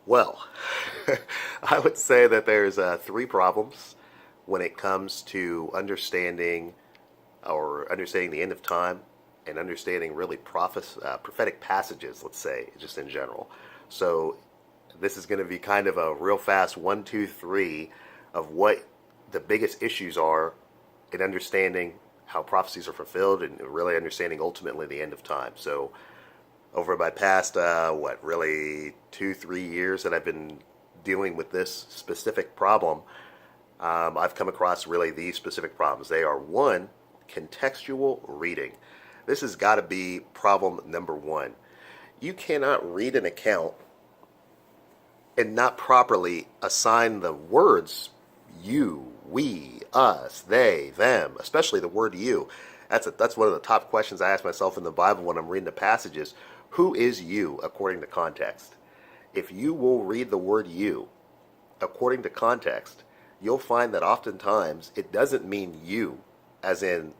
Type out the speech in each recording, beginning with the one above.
Well, I would say that there's three problems when it comes to understanding the end of time and understanding really prophetic passages, let's say, just in general. So this is going to be kind of a real fast one, two, three of what the biggest issues are in understanding how prophecies are fulfilled and really understanding ultimately the end of time. So over my past, really 2, 3 years that I've been dealing with this specific problem, I've come across really these specific problems. They are one, contextual reading. This has got to be problem number one. You cannot read an account and not properly assign the words you, we, us, they, them, especially the word you. That's one of the top questions I ask myself in the Bible when I'm reading the passages. Who is you according to context? If you will read the word you according to context, you'll find that oftentimes it doesn't mean you, as in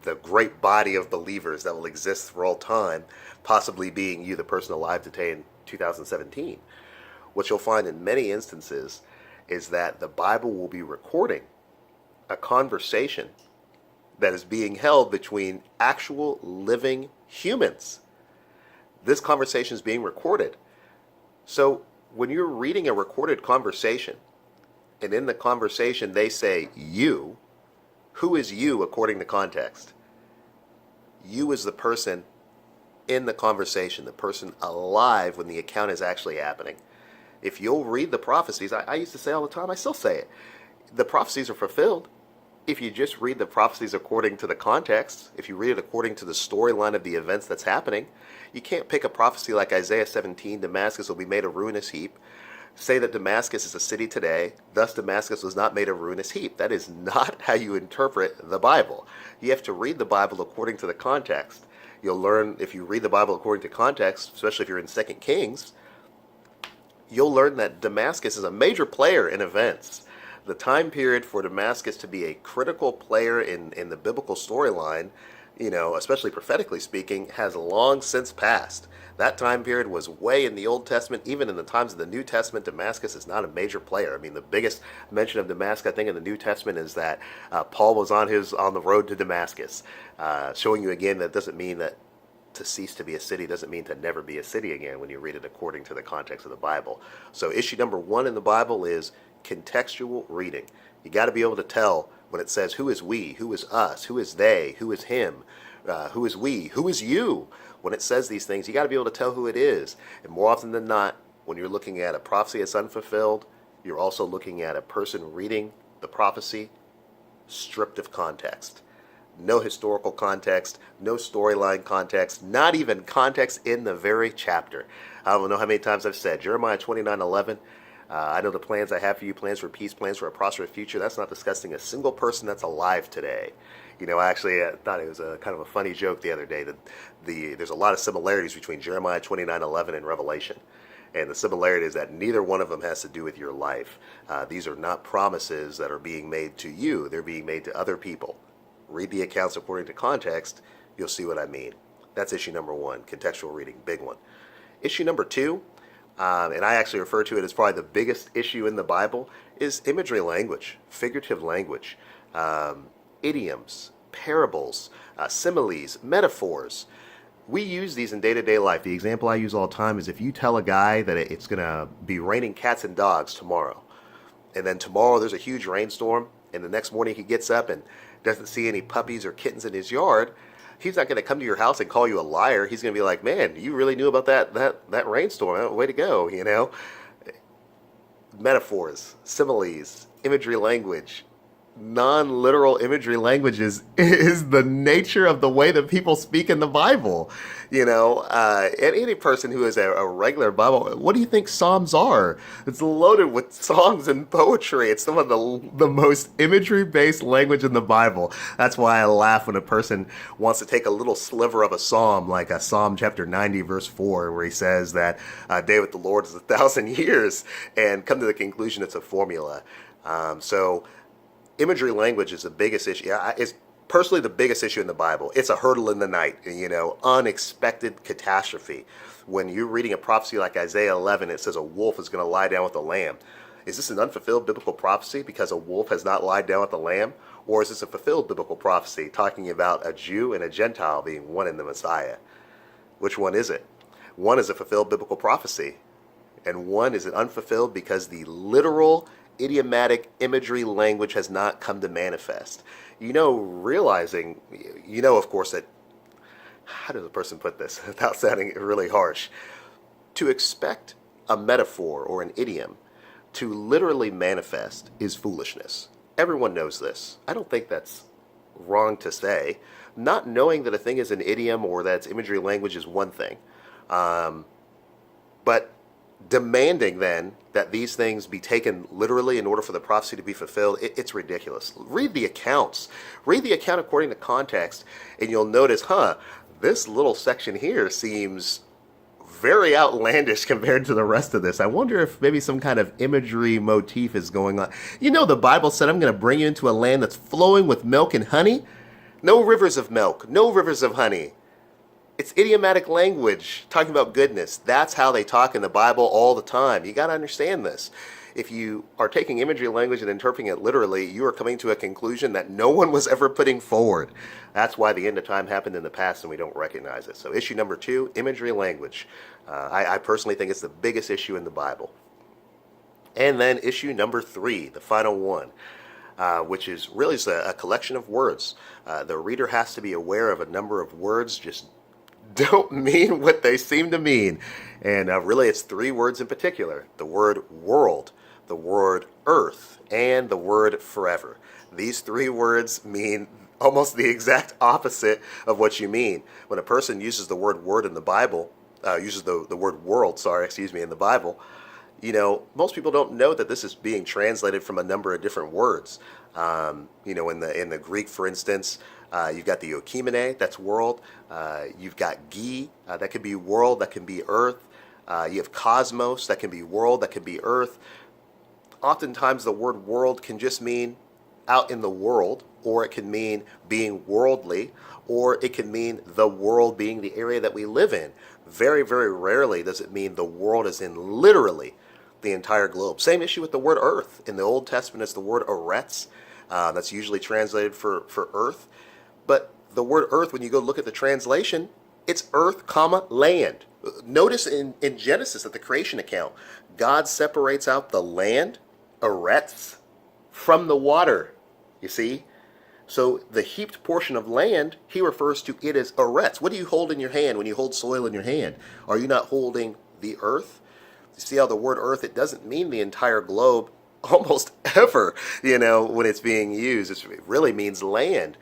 the great body of believers that will exist for all time, possibly being you, the person alive today in 2017. What you'll find in many instances is that the Bible will be recording a conversation that is being held between actual living humans. This conversation is being recorded. So when you're reading a recorded conversation, and in the conversation they say you, who is you according to context? You is the person in the conversation, the person alive when the account is actually happening. If you'll read the prophecies, I used to say all the time, I still say it, the prophecies are fulfilled. If you just read the prophecies according to the context, if you read it according to the storyline of the events that's happening, you can't pick a prophecy like Isaiah 17, Damascus will be made a ruinous heap, say that Damascus is a city today, thus Damascus was not made a ruinous heap. That is not how you interpret the Bible. You have to read the Bible according to the context. You'll learn, if you read the Bible according to context, especially if you're in 2 Kings, you'll learn that Damascus is a major player in events. The time period for Damascus to be a critical player in the biblical storyline, especially prophetically speaking, has long since passed. That time period was way in the Old Testament. Even in the times of the New Testament, Damascus is not a major player. I mean, the biggest mention of Damascus, I think, in the New Testament is that Paul was on the road to Damascus, showing you again that doesn't mean that to cease to be a city doesn't mean to never be a city again when you read it according to the context of the Bible. So issue number one in the Bible is contextual reading. You got to be able to tell when it says who is we, who is us, who is they, who is him, who is we, who is you. When it says these things, you got to be able to tell who it is. And more often than not, when you're looking at a prophecy that's unfulfilled, you're also looking at a person reading the prophecy stripped of context. No historical context, no storyline context, not even context in the very chapter. I don't know how many times I've said Jeremiah 29:11. I know the plans I have for you, plans for peace, plans for a prosperous future. That's not discussing a single person that's alive today. I thought it was a kind of a funny joke the other day that there's a lot of similarities between Jeremiah 29:11 and Revelation. And the similarity is that neither one of them has to do with your life. These are not promises that are being made to you. They're being made to other people. Read the accounts according to context. You'll see what I mean. That's issue number one, contextual reading, big one. Issue number two, and I actually refer to it as probably the biggest issue in the Bible, is imagery language, figurative language, idioms, parables, similes, metaphors. We use these in day-to-day life. The example I use all the time is if you tell a guy that it's going to be raining cats and dogs tomorrow, and then tomorrow there's a huge rainstorm, and the next morning he gets up and doesn't see any puppies or kittens in his yard, he's not going to come to your house and call you a liar. He's going to be like, man, you really knew about that rainstorm. Way to go, Metaphors, similes, imagery language, non-literal imagery languages is the nature of the way that people speak in the Bible. And any person who is a regular Bible, what do you think Psalms are? It's loaded with songs and poetry. It's some of the most imagery-based language in the Bible. That's why I laugh when a person wants to take a little sliver of a psalm, like a Psalm chapter 90, verse 4, where he says that a day with the Lord is 1,000 years, and come to the conclusion it's a formula. So imagery language is the biggest issue. It's personally the biggest issue in the Bible. It's a hurdle in the night, unexpected catastrophe. When you're reading a prophecy like Isaiah 11, it says a wolf is going to lie down with a lamb. Is this an unfulfilled biblical prophecy because a wolf has not lied down with the lamb? Or is this a fulfilled biblical prophecy talking about a Jew and a Gentile being one in the Messiah? Which one is it? One is a fulfilled biblical prophecy, and one is an unfulfilled because the literal idiomatic imagery language has not come to manifest. Realizing, of course, that, how does a person put this without sounding really harsh? To expect a metaphor or an idiom to literally manifest is foolishness. Everyone knows this. I don't think that's wrong to say. Not knowing that a thing is an idiom or that it's imagery language is one thing. But demanding then that these things be taken literally in order for the prophecy to be fulfilled, it's ridiculous. Read the accounts. Read the account according to context, and you'll notice, this little section here seems very outlandish compared to the rest of this. I wonder if maybe some kind of imagery motif is going on. The Bible said, I'm going to bring you into a land that's flowing with milk and honey. No rivers of milk, no rivers of honey. It's idiomatic language talking about goodness. That's how they talk in the Bible all the time. You got to understand this. If you are taking imagery language and interpreting it literally, you are coming to a conclusion that no one was ever putting forward. That's why the end of time happened in the past and we don't recognize it. So issue number 2, imagery language. I personally think it's the biggest issue in the Bible. And then issue number 3, the final one, which is really a collection of words. The reader has to be aware of a number of words just don't mean what they seem to mean. And really it's 3 words in particular: the word world, the word earth, and the word forever. These 3 words mean almost the exact opposite of what you mean. When a person uses the word word in the Bible, uses the word world, in the Bible, most people don't know that this is being translated from a number of different words. In the Greek, for instance, you've got the oikoumene, that's world. You've got gi, that can be world, that can be earth. You have cosmos, that can be world, that can be earth. Oftentimes the word world can just mean out in the world, or it can mean being worldly, or it can mean the world being the area that we live in. Very, very rarely does it mean the world as in literally the entire globe. Same issue with the word earth. In the Old Testament, it's the word eretz. That's usually translated for earth. But the word earth, when you go look at the translation, it's earth, comma, land. Notice in Genesis, at the creation account, God separates out the land, eretz, from the water. You see? So the heaped portion of land, he refers to it as eretz. What do you hold in your hand when you hold soil in your hand? Are you not holding the earth? You see how the word earth, it doesn't mean the entire globe almost ever, when it's being used. It really means land.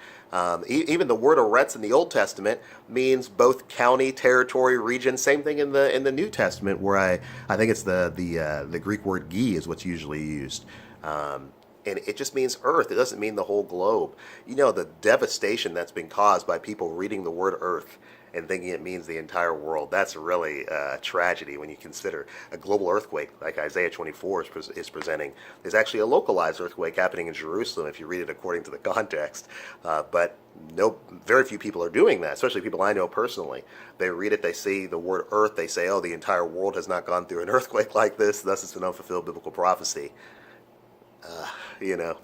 Even the word eretz in the Old Testament means both county, territory, region. Same thing in the New Testament, where I think it's the Greek word gi is what's usually used. And it just means earth. It doesn't mean the whole globe. The devastation that's been caused by people reading the word earth and thinking it means the entire world. That's really a tragedy when you consider a global earthquake like Isaiah 24 is presenting. There's actually a localized earthquake happening in Jerusalem if you read it according to the context. But very few people are doing that, especially people I know personally. They read it, they see the word earth, they say, oh, the entire world has not gone through an earthquake like this, thus it's an unfulfilled biblical prophecy.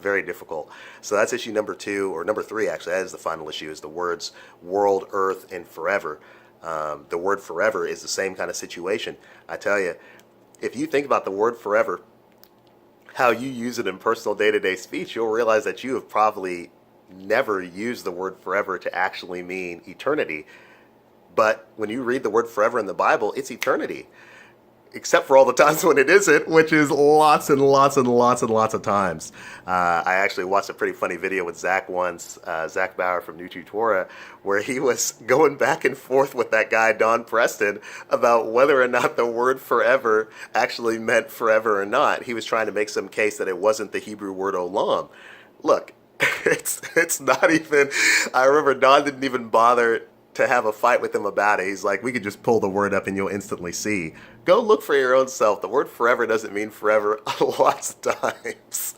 Very difficult. So that's issue number 2, or number 3 actually. That is the final issue, is the words world, earth, and forever. The word forever is the same kind of situation. I tell you, if you think about the word forever, how you use it in personal day-to-day speech, you'll realize that you have probably never used the word forever to actually mean eternity. But when you read the word forever in the Bible, it's eternity. Except for all the times when it isn't, which is lots and lots and lots and lots of times. I actually watched a pretty funny video with Zach once, Zach Bauer from New Torah, where he was going back and forth with that guy, Don Preston, about whether or not the word forever actually meant forever or not. He was trying to make some case that it wasn't the Hebrew word olam. Look, it's not even, I remember Don didn't even bother to have a fight with him about it. He's like, we could just pull the word up and you'll instantly see. Go look for your own self. The word forever doesn't mean forever lots of times.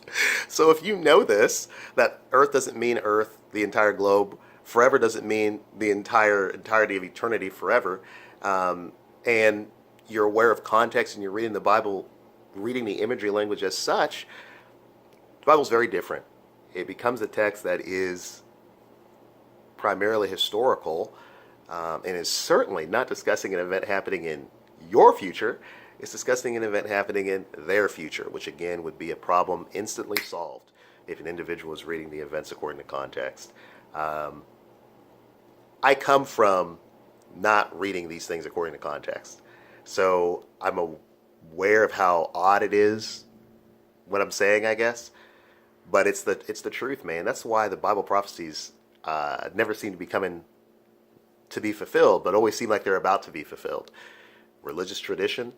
So if you know this, that earth doesn't mean earth, the entire globe. Forever doesn't mean the entirety of eternity forever. And you're aware of context and you're reading the Bible, reading the imagery language as such, the Bible's very different. It becomes a text that is primarily historical, and is certainly not discussing an event happening in your future. It's discussing an event happening in their future, which again would be a problem instantly solved if an individual is reading the events according to context. I come from not reading these things according to context, so I'm aware of how odd it is what I'm saying, I guess. But it's the truth, man. That's why the Bible prophecies never seem to be coming to be fulfilled, but always seem like they're about to be fulfilled. Religious tradition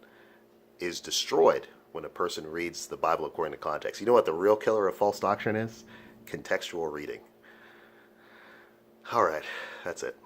is destroyed when a person reads the Bible according to context. You know what the real killer of false doctrine is? Contextual reading. All right, that's it.